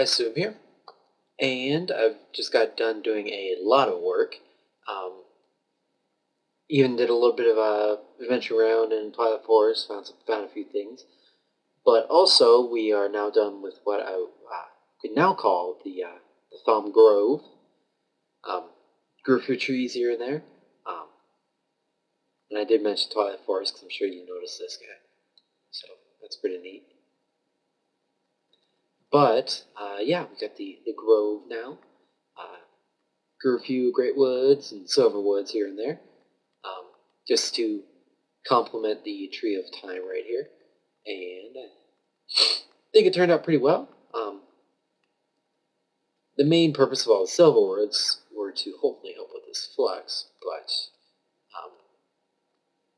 Zoom here, and I've just got done doing a lot of work. Um, Even did a little bit of a adventure around in Twilight Forest, found a few things. But also, we are now done with what I could now call the Thaum-Grove. Grew a few trees here and there. Um, and I did mention Twilight Forest because I'm sure you noticed this guy. So that's pretty neat. But yeah, we got the grove now. Grew a few great woods and silver woods here and there, just to complement the tree of time right here. And I think it turned out pretty well. The main purpose of all the silver woods were to hopefully help with this flux, but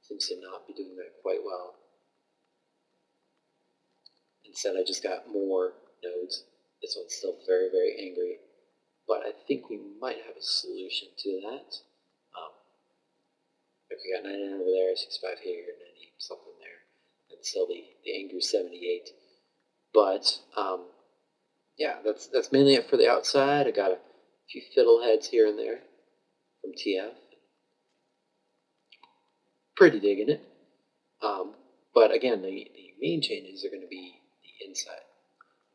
seems to not be doing that quite well. Instead, I just got more nodes. This one's still very, very angry. But I think we might have a solution to that. If we got 99 over there, 65 here, 90 something there, and still the angry 78. But yeah, that's mainly it for the outside. I got a few fiddleheads here and there from TF. Pretty digging it. But again, the main changes are going to be the inside.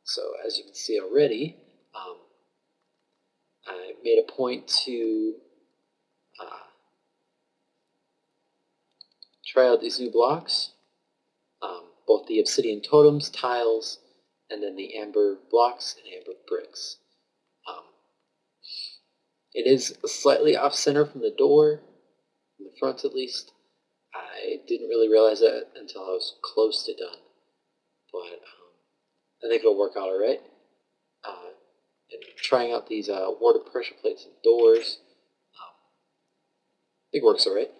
So as you can see already, I made a point to try out these new blocks, both the obsidian totems, tiles, and then the amber blocks and amber bricks. It is slightly off-center from the door, from the front at least. I didn't really realize that until I was close to done, but I think it'll work out all right. And trying out these water pressure plates and doors, I think it works all right.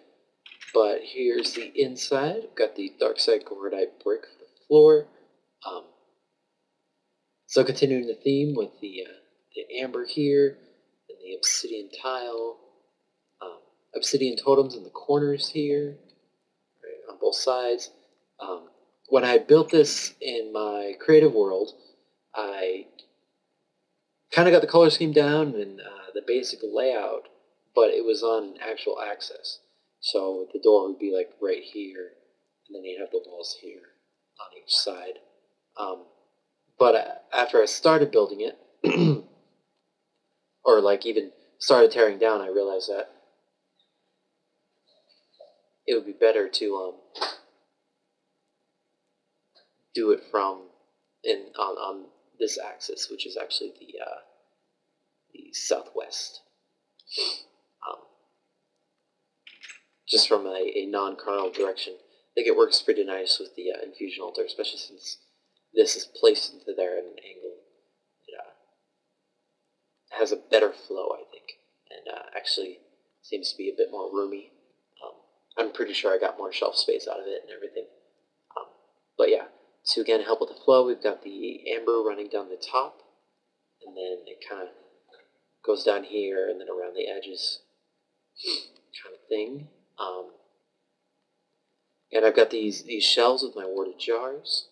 But here's the inside. We've got the dark side gordite brick for the floor. So continuing the theme with the amber here, and the obsidian tile, obsidian totems in the corners here, right, on both sides. When I built this in my creative world, I kind of got the color scheme down and the basic layout, but it was on an actual axis. So the door would be like right here, and then you'd have the walls here on each side. But after I started building it, or like even started tearing down, I realized that it would be better to do it from on this axis, which is actually the southwest. Just from a non-cardinal direction. I think it works pretty nice with the infusion altar, especially since this is placed into there at an angle. It has a better flow, I think, and actually seems to be a bit more roomy. I'm pretty sure I got more shelf space out of it and everything. But yeah, to again help with the flow, we've got the amber running down the top, and then it kind of goes down here and then around the edges, kind of thing. And I've got these shelves with my warded jars,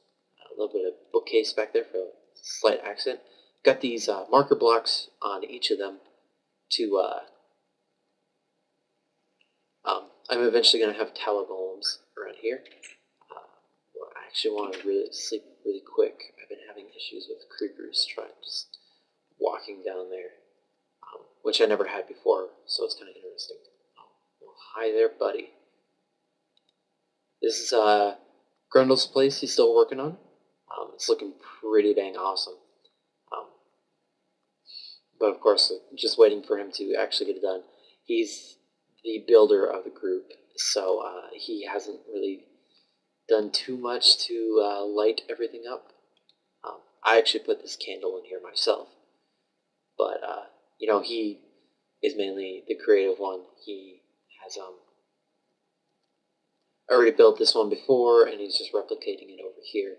a little bit of bookcase back there for a slight accent. Got these marker blocks on each of them to, I'm eventually going to have tower golems around here. I actually want to really sleep really quick. I've been having issues with creepers just walking down there, which I never had before, so it's kind of interesting. Well, hi there, buddy. This is Grundle's place he's still working on. It's looking pretty dang awesome. But of course, just waiting for him to actually get it done. He's the builder of the group, so he hasn't really done too much to light everything up. I actually put this candle in here myself. But, you know, he is mainly the creative one. He has already built this one before, and he's just replicating it over here.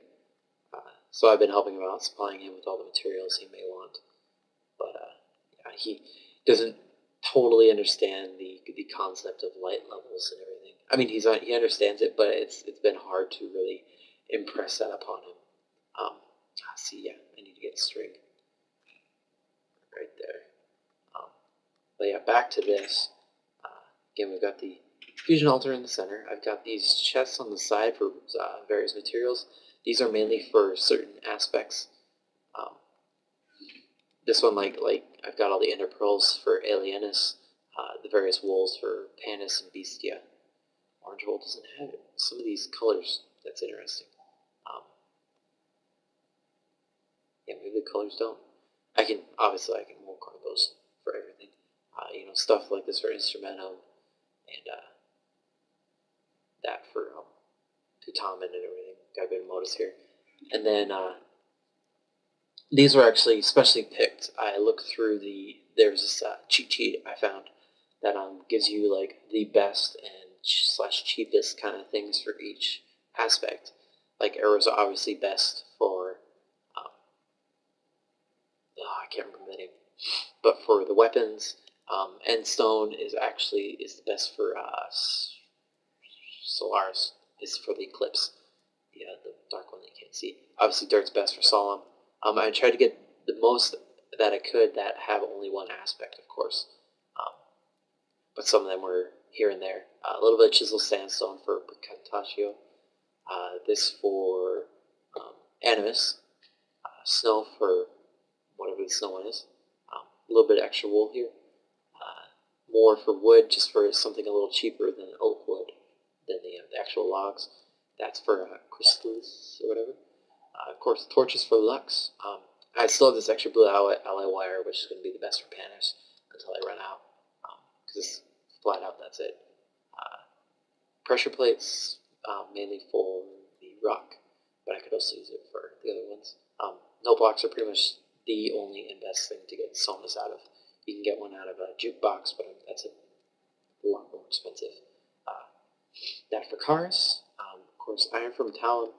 So I've been helping him out, supplying him with all the materials he may want. But yeah, he doesn't totally understand the concept of light levels and everything. I mean, he understands it, but it's been hard to really impress that upon him. See, yeah, I need to get string. right there. But yeah, back to this. Again, we've got the fusion altar in the center. I've got these chests on the side for various materials. These are mainly for certain aspects. This one, like I've got all the ender pearls for Alienus, the various wools for Panis and Bestia. Orange wool doesn't have it. Some of these colors, that's interesting. Yeah, maybe the colors don't. Obviously I can wool carve those for everything. Stuff like this for Instrumentum, and that for Tutamen and everything. Got a bit of Modus here. And then these were actually specially picked. I looked through there's this cheat sheet I found that gives you like the best and / cheapest kind of things for each aspect. Like arrows are obviously best for I can't remember the name, but for the weapons, end stone is the best for Solaris is for the eclipse, the dark one that you can't see. Obviously, dirt's best for solemn. I tried to get the most that I could that have only one aspect, of course, but some of them were here and there. A little bit of chisel sandstone for Precantatio, this for Animus, snow for whatever the snow one is, a little bit of extra wool here, more for wood, just for something a little cheaper than oak wood, than the actual logs. That's for crystals or whatever. Of course, torches for Lux. I still have this extra blue alloy wire, which is going to be the best for Panis until I run out, because flat out that's it. Pressure plates, mainly for the rock, but I could also use it for the other ones. No blocks are pretty much the only and best thing to get sonas out of. You can get one out of a jukebox, but that's a lot more expensive. That for cars, of course, iron from Talon.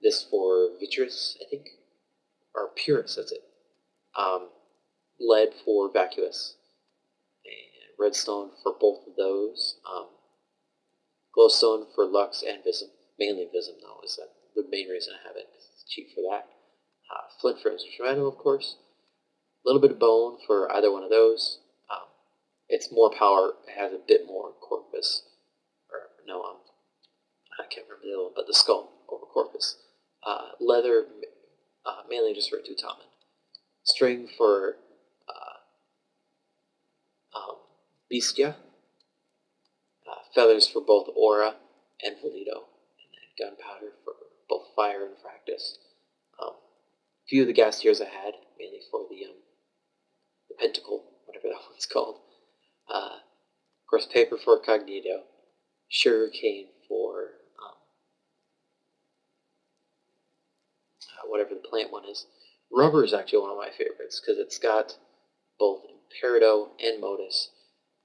This for Vitreous, I think, or Purus, that's it. Lead for Vacuous, and redstone for both of those. Glowstone for Lux and Vism, mainly Vism though, is that the main reason I have it. It's cheap for that. Flint for Instrumental, of course. A little bit of bone for either one of those. It's more power. It has a bit more corpus. Or no, I can't remember the other one, but the skull over corpus. Leather, mainly just for Tutamen. String for Bestia. Feathers for both Aura and Valido. And then gunpowder for both Fire and Fractus. A few of the gas tiers I had, mainly for the Pentacle, whatever that one's called. Of course, paper for Cognito. Sugarcane for whatever the plant one is. Rubber is actually one of my favorites because it's got both Imperato and Modus,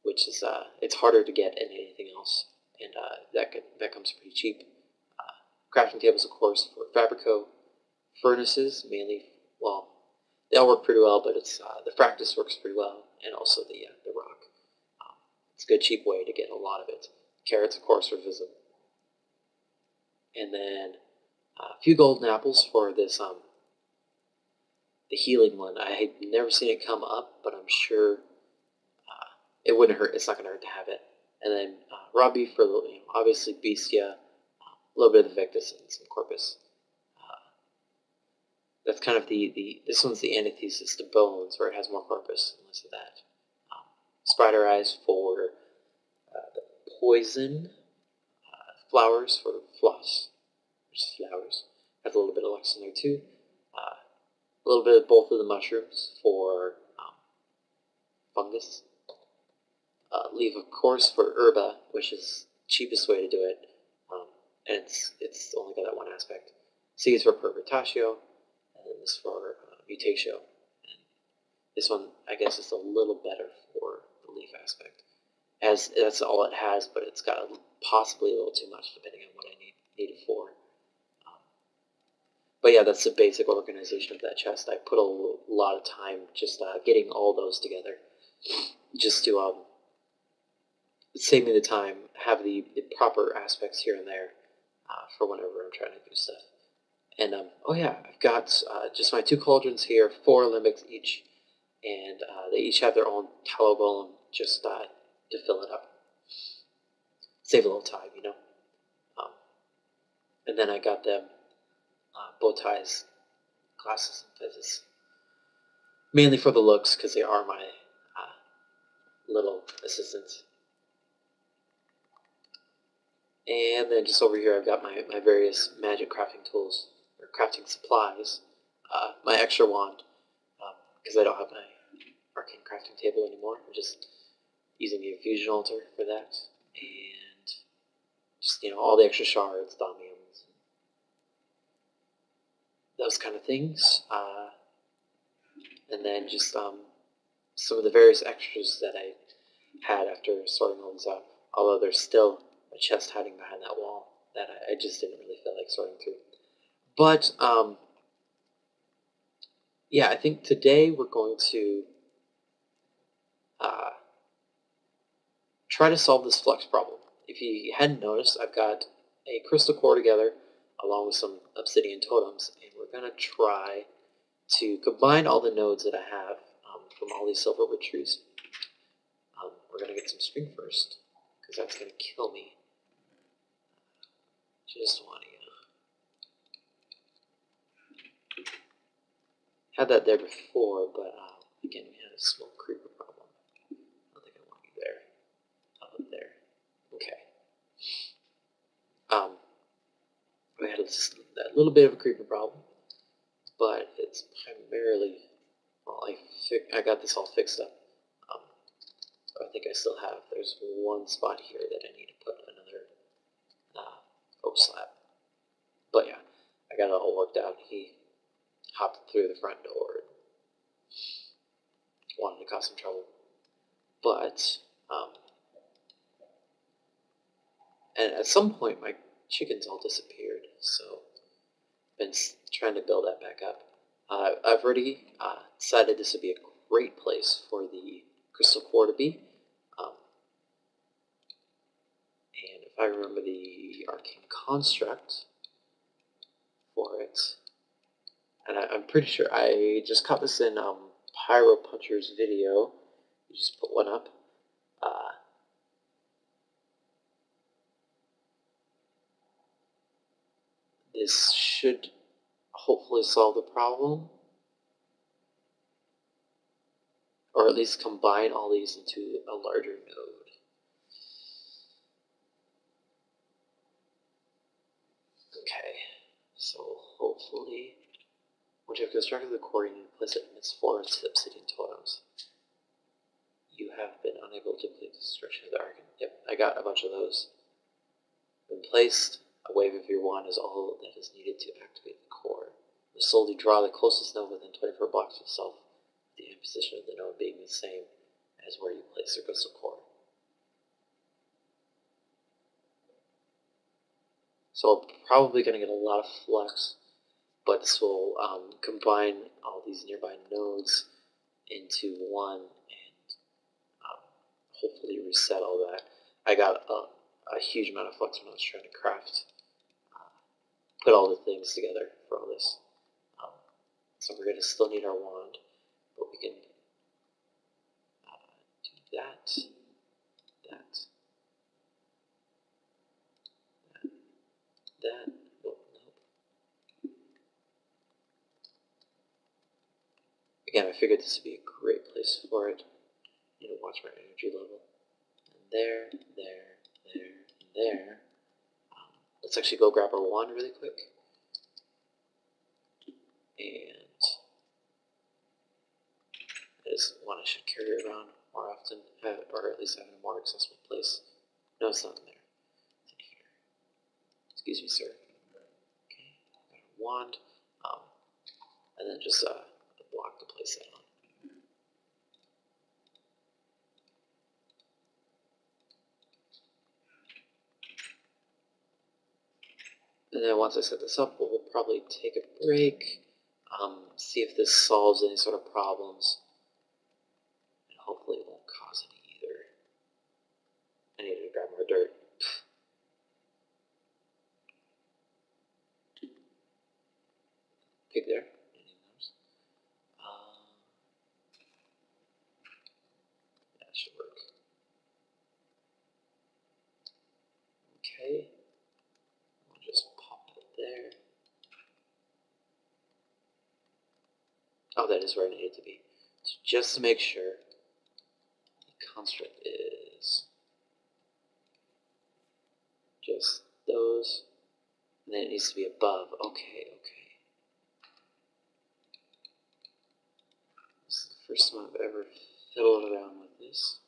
which is it's harder to get than anything else, and that comes pretty cheap. Crafting tables, of course, for Fabrico. Furnaces, mainly, well, they all work pretty well, but it's the Fractus works pretty well, and also the rock. It's a good cheap way to get a lot of it. Carrots, of course, for Vism. And then a few golden apples for this the healing one. I had never seen it come up, but I'm sure it wouldn't hurt. It's not going to hurt to have it. And then raw beef for obviously Bestia, a little bit of the Victus and some Corpus. That's kind of this one's the antithesis to Bones, where it has more Corpus and less of that. Spider Eyes for the poison. Flowers for Floss, which is flowers. Has a little bit of Lux in there too. A little bit of both of the mushrooms for fungus. Leaf, of course, for Herba, which is the cheapest way to do it, and it's only got that one aspect. Seeds for Pervertatio, and then this for Mutatio. And this one, I guess, is a little better for the leaf aspect, as that's all it has, but it's got possibly a little too much depending on what I need it for. But yeah, that's the basic organization of that chest. I put a lot of time just getting all those together, just to save me the time, have the proper aspects here and there for whenever I'm trying to do stuff. And oh yeah, I've got just my 2 cauldrons here, 4 limbics each, and they each have their own tallow golem just to fill it up. Save a little time, you know. Um, and then I got them bow ties, glasses, and fezzes. Mainly for the looks, because they are my little assistants. And then just over here I've got my various magic crafting tools, or crafting supplies. My extra wand, because I don't have my arcane crafting table anymore. I'm just using the infusion altar for that. And just, you know, all the extra shards, thaumiums, those kind of things. And then just some of the various extras that I had after sorting all these out. Although there's still a chest hiding behind that wall that I just didn't really feel like sorting through. But yeah, I think today we're going to try to solve this flux problem. If you hadn't noticed, I've got a crystal core together along with some obsidian totems, and we're going to try to combine all the nodes that I have from all these silverwood trees. We're going to get some string first, because that's going to kill me. Just want to, had that there before, but again, we had a small creeper problem. I don't think I want you there. Up there. Okay. We had a little bit of a creeper problem, but it's primarily, well, I got this all fixed up. I think I still have, there's one spot here that I need to put another oak slab. But yeah, I got it all worked out. He hopped through the front door and wanted to cause some trouble. But, and at some point my chickens all disappeared, so I've been trying to build that back up. I've already decided this would be a great place for the crystal core to be. And if I remember the arcane construct for it, and I'm pretty sure I just caught this in Pyro Puncher's video. You just put one up. This should hopefully solve the problem, or at least combine all these into a larger node. Okay, so hopefully, once you have constructed the core, you need to place it in its 4 obsidian totems. You have been unable to complete the construction of the arcane. Yep, I got a bunch of those. When placed, a wave of your wand is all that is needed to activate the core. You slowly draw the closest node within 24 blocks of itself, with the end position of the node being the same as where you place the crystal core. So I'm probably going to get a lot of flux, but this will combine all these nearby nodes into one and hopefully reset all that. I got a huge amount of flux when I was trying to craft, put all the things together for all this. So we're going to still need our wand, but we can do that, that. Nope. Again, I figured this would be a great place for it. You know, watch my energy level. And there, and there. Let's actually go grab our wand really quick. And I just want to should carry it around more often, or at least have it in a more accessible place. No, it's not in there. It's in here. Excuse me, sir. Okay, got a wand, and then just a block to place that on. And then once I set this up, we'll probably take a break, see if this solves any sort of problems, and hopefully it won't cause any either. I need to grab more dirt. pig there. That should work. Okay. I'll just pop it there. Oh, that is where I need it to be. So just to make sure, the construct is just those, and then it needs to be above. Okay. This is the first time I've ever fiddled around with this.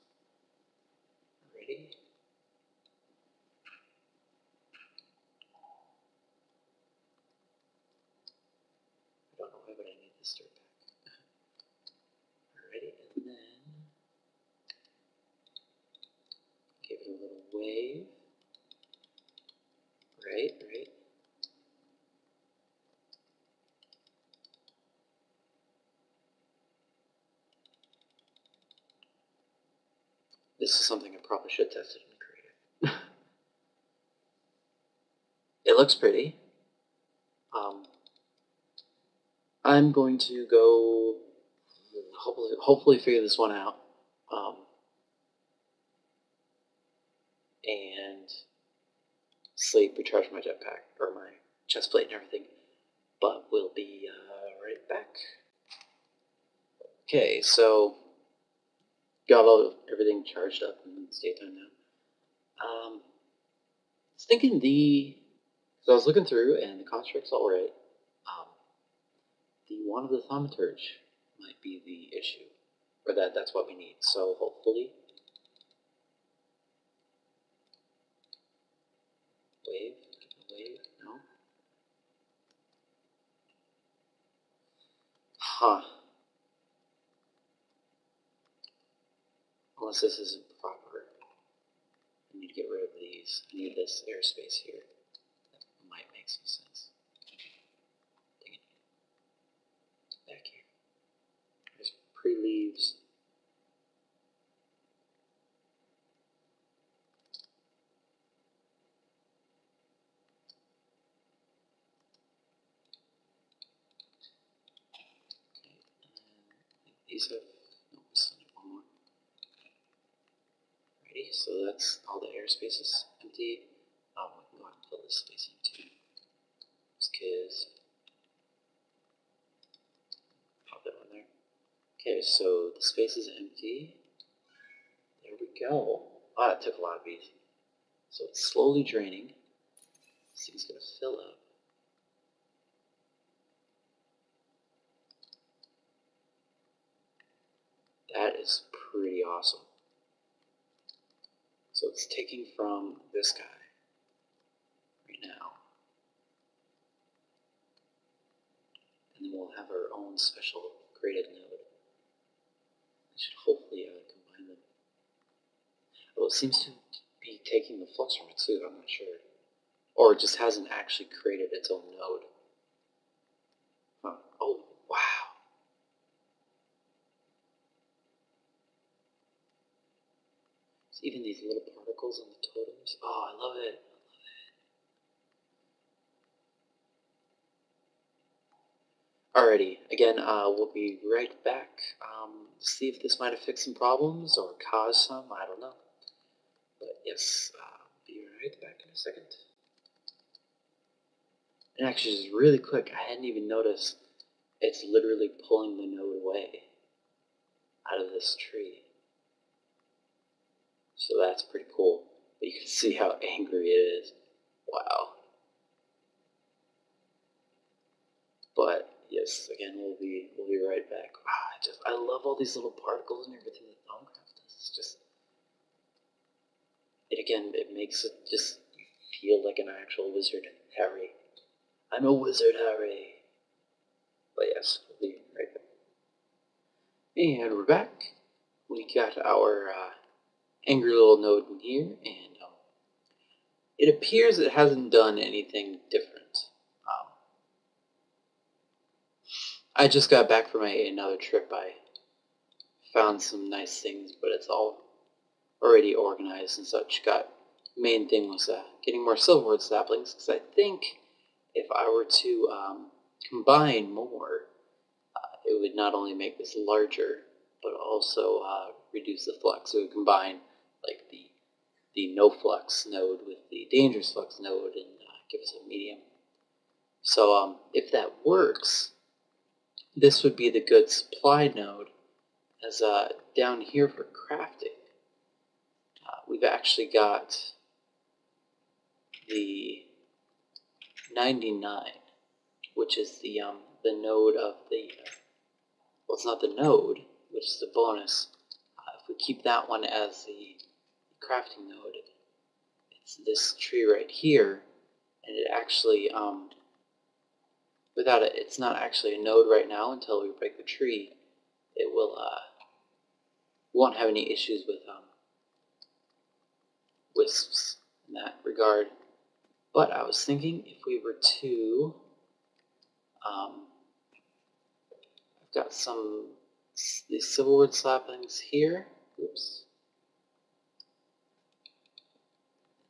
Ready? I don't know why, but I need this start back. Alrighty, and then give it a little wave. Right. This is something I probably should have tested in creative. It looks pretty. I'm going to go hopefully figure this one out. And sleep, recharge my jetpack, or my chest plate and everything. But we'll be right back. Okay, so got everything charged up and it's daytime now. I was thinking so I was looking through and the construct's alright. The one of the thaumaturge might be the issue, or that's what we need. So hopefully, wave, no. Huh. Unless this isn't proper. I need to get rid of these. I need this airspace here. That might make some sense. Dang it. Back here. There's pre-leaves. Okay, and these have, no, we still need one more. Alrighty, so that's all the airspace is empty. We can go ahead and fill this space in too. Just because. Pop that one there. Okay, so the space is empty. There we go. Ah, it took a lot of bees. So it's slowly draining. This thing's gonna fill up. That is pretty awesome. So it's taking from this guy right now. And then we'll have our own special graded node. I should hopefully combine them. Well, it seems to be taking the flux from it too, I'm not sure. Or it just hasn't actually created its own node. Huh. Oh, wow. So even these little particles on the totems. Oh, I love it. Alrighty, again, we'll be right back. See if this might have fixed some problems or caused some, I don't know. But yes, be right back in a second. And actually, just really quick, I hadn't even noticed it's literally pulling the node away out of this tree. So that's pretty cool. But you can see how angry it is. Wow. But yes, again, we'll be right back. Wow, I love all these little particles and everything that Thaum-Grove does. It's just, it makes it just feel like an actual wizard, Harry. I'm a wizard, Harry. But yes, we'll be right back. And we're back. We got our angry little node in here, and it appears it hasn't done anything different. I just got back from another trip. I found some nice things, but it's all already organized and such. Main thing was getting more silverwood saplings, because I think if I were to combine more, it would not only make this larger, but also reduce the flux. It would combine like the no flux node with the dangerous flux node and give us a medium. So if that works, this would be the good supply node. As down here for crafting, we've actually got the 99, which is the node of the, well, it's not the node, which is the bonus. If we keep that one as the crafting node, it's this tree right here, and it actually, without it, it's not actually a node right now until we break the tree. It will, won't have any issues with wisps in that regard. But I was thinking if we were to, I've got these silverwood saplings here. Oops.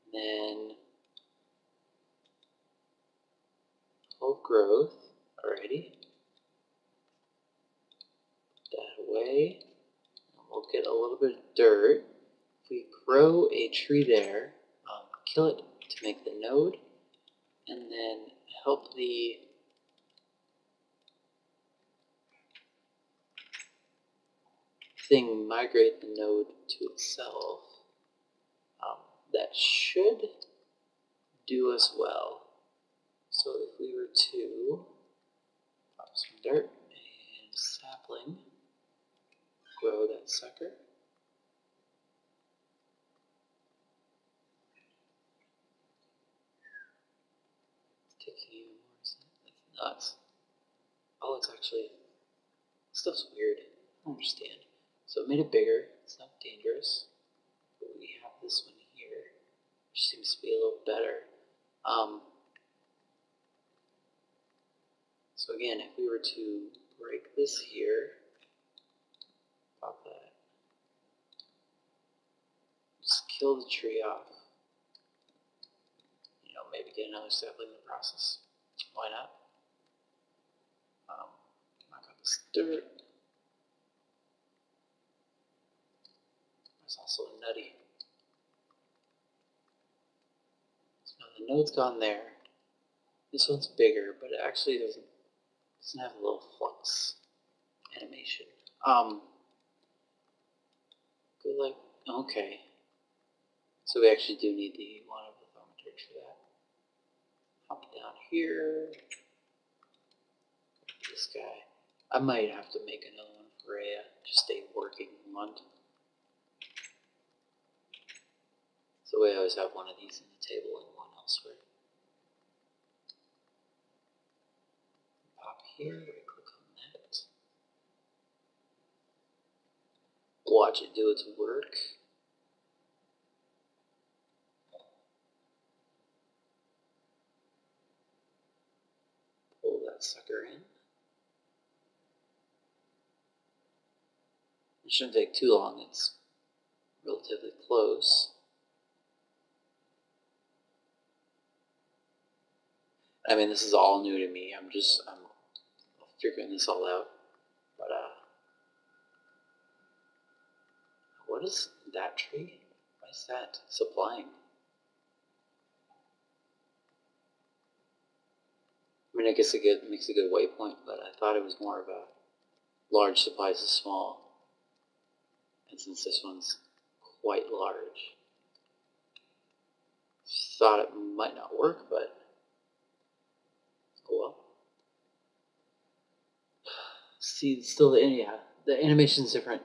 And then whole growth. Alrighty. Put that away. And we'll get a little bit of dirt. If we grow a tree there, kill it to make the node, and then help the thing migrate the node to itself, that should do us well. So if we were to pop some dirt and sapling, grow that sucker. It's taking even more, isn't it? That's nuts. Oh, it's actually, stuff's weird. I don't understand. So it made it bigger. It's not dangerous. But we have this one here, which seems to be a little better. So again, if we were to break this here, pop that, just kill the tree off, you know, maybe get another sapling in the process. Why not? Knock out this dirt. There's also a nutty. So now the node's gone there. This one's bigger, but it actually doesn't have a little flux animation. Go like, okay. So we actually do need the one of the thaumaturge for that. Hop down here. This guy. I might have to make another one for a just a working one. So we always have one of these in the table and one elsewhere. Pop here, right click on that. Watch it do its work. Pull that sucker in. It shouldn't take too long, it's relatively close. I mean, this is all new to me. I'm figuring this all out. But what is that tree? Why is that supplying? I mean, I guess it makes a good waypoint, but I thought it was more of a large supplies to small. And since this one's quite large, thought it might not work, but oh well. See, still the animation's different.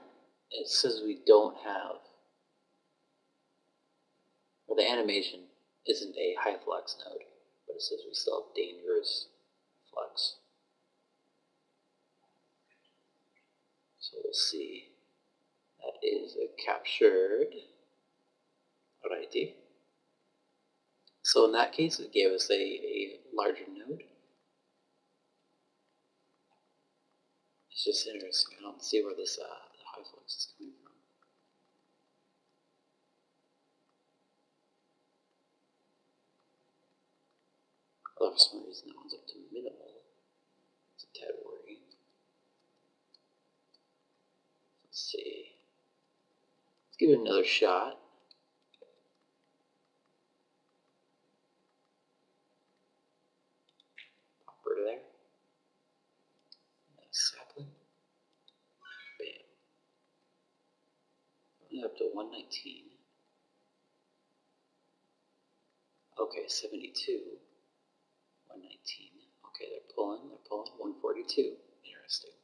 It says we don't have, or the animation isn't a high flux node, but it says we still have dangerous flux. So we'll see. That is captured. Alrighty. So in that case, it gave us a larger node. It's just interesting. I don't see where this the high flux is coming from. Although for some reason that one's up to minimal. tad worrying. Let's see. Let's give it another shot. Pop her there. Sapling. Bam. Only up to 119. Okay, 72. 119. Okay, they're pulling. 142. Interesting.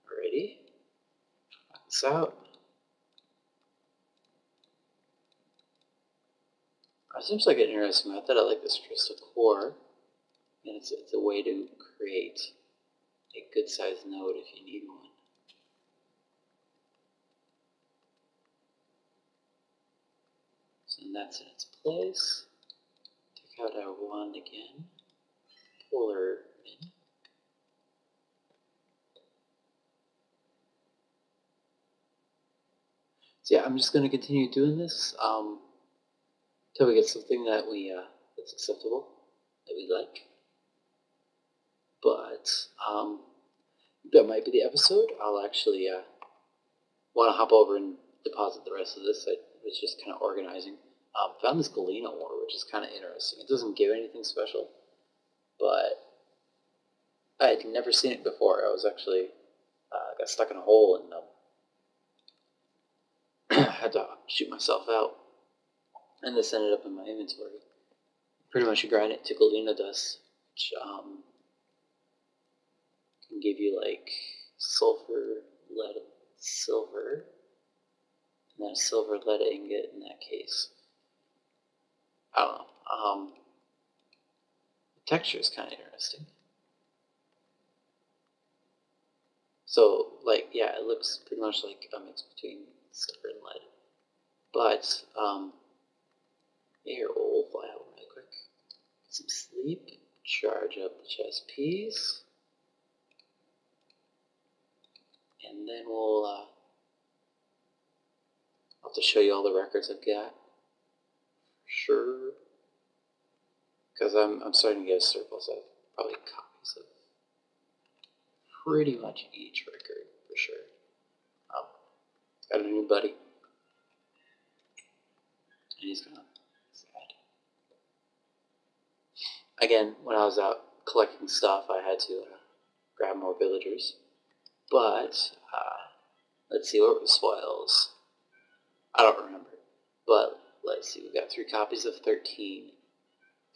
Alrighty. Knock this out. It seems like an interesting method. I like this crystal core. And it's a way to create a good sized node if you need one. So that's in its place. Take out our wand again. Pull her in. So yeah, I'm just going to continue doing this until we get something that that's acceptable, that we like. But that might be the episode. I'll actually want to hop over and deposit the rest of this. I was just kind of organizing. Found this galena ore, which is kind of interesting. It doesn't give anything special, but I had never seen it before. I was actually got stuck in a hole and had to shoot myself out. And this ended up in my inventory. Pretty much you grind it to galena dust, which can give you like sulfur, lead, silver, and then a silver lead ingot in that case. I don't know. The texture is kind of interesting. So, like, yeah, it looks pretty much like a mix between silver and lead. But, here, we'll fly out really quick. Get some sleep, charge up the chest piece, and then we'll, I'll have to show you all the records I've got. Sure. Because I'm starting to get a surplus of probably copies of pretty much each record, for sure. Got a new buddy. And he's kind of sad. Again, when I was out collecting stuff, I had to grab more villagers. But, let's see, what were the spoils? I don't remember. But, let's see, we got 3 copies of 13,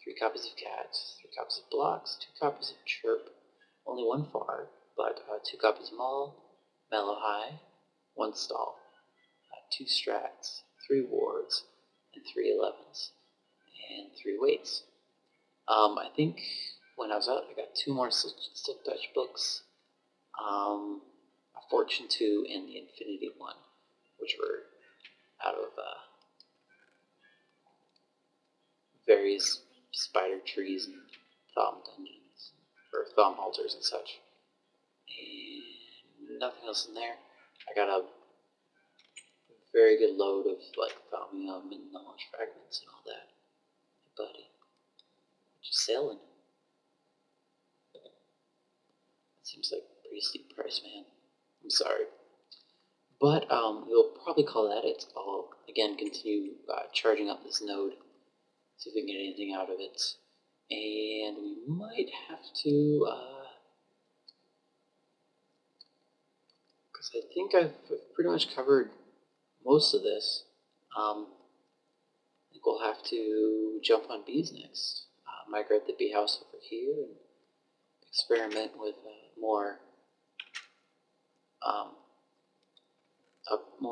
3 copies of cats, 3 copies of blocks, 2 copies of chirp, only 1 far, but 2 copies of maul, mellow high, 1 stall, 2 strats, 3 wards, and 3 11s, and 3 weights. I think when I was out, I got 2 more Silk Touch books, a Fortune 2 and the Infinity 1, which were out of various spider trees and Thaum dungeons, or Thaum altars and such. And nothing else in there. I got a very good load of like Thaumium and knowledge fragments and all that. Hey buddy, just sailing. That seems like a pretty steep price, man. I'm sorry. But we'll probably call that it. I'll again continue charging up this node, see if we can get anything out of it. And we might have to, because I think I've pretty much covered most of this. I think we'll have to jump on bees next. Migrate the bee house over here and experiment with more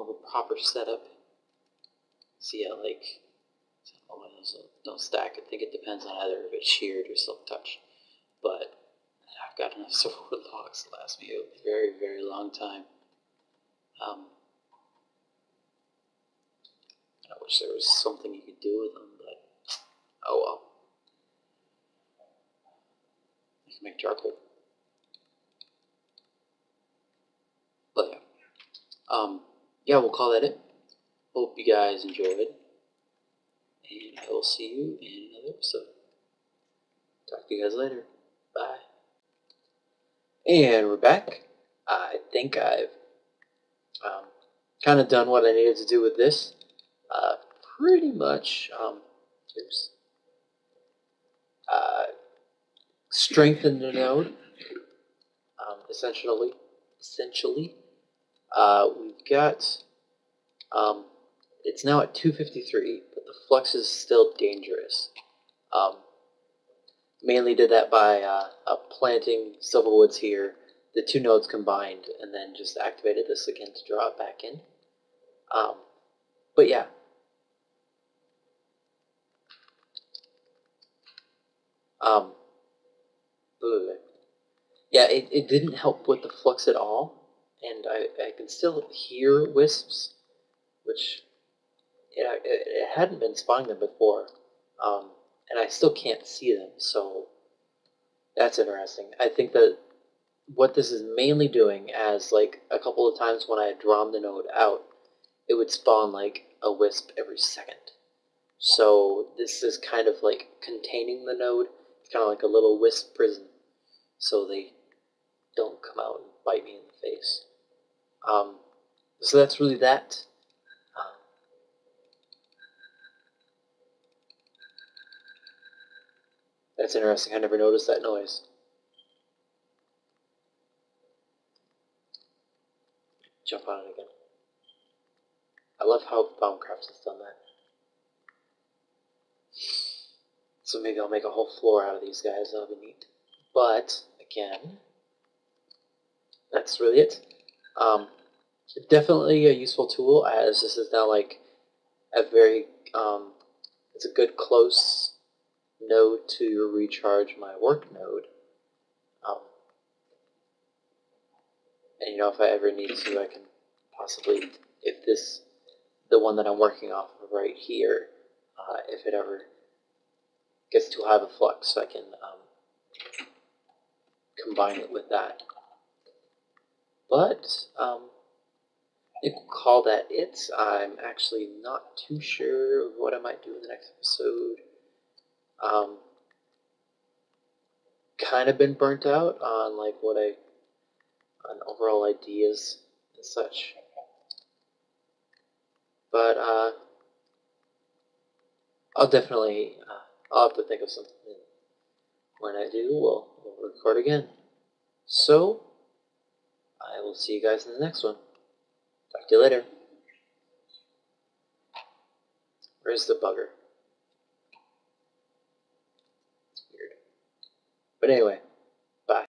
of a proper setup. See, like, I don't know why those don't stack. I think it depends on either if it's sheared or silk touch. But I've got enough silverwood logs to last me a very, very long time. I wish there was something you could do with them, but oh well. You can make charcoal. But yeah, we'll call that it. Hope you guys enjoyed, and I will see you in another episode. Talk to you guys later. Bye. And we're back. I think I've kind of done what I needed to do with this. Uh, Pretty much, oops, uh, strengthened the node. Essentially, we've got. It's now at 253, but the flux is still dangerous. Um, Mainly did that by planting silverwoods here, the two nodes combined, and then just activated this again to draw it back in. But yeah. Yeah, it didn't help with the flux at all, and I can still hear wisps, which it hadn't been spawning them before, and I still can't see them, so that's interesting. I think that what this is mainly doing, as like a couple of times when I had drawn the node out, it would spawn like a wisp every second. So this is kind of like containing the node. It's kind of like a little wisp prison, so they don't come out and bite me in the face. So that's really that. That's interesting. I never noticed that noise. Jump on it again. I love how Thaum-Grove has done that. So maybe I'll make a whole floor out of these guys. That'll be neat. But again, that's really it. Definitely a useful tool, as this is now like a very it's a good close node to recharge my work node. And you know, if I ever need to, I can possibly, if this, the one that I'm working off of right here, if it ever gets too high of a flux, I can combine it with that. But I think we'll call that it. I'm actually not too sure of what I might do in the next episode. Kind of been burnt out on like on overall ideas and such. But I'll definitely I'll have to think of something. When I do, we'll record again. So I will see you guys in the next one. Talk to you later. Where's the bugger? It's weird. But anyway.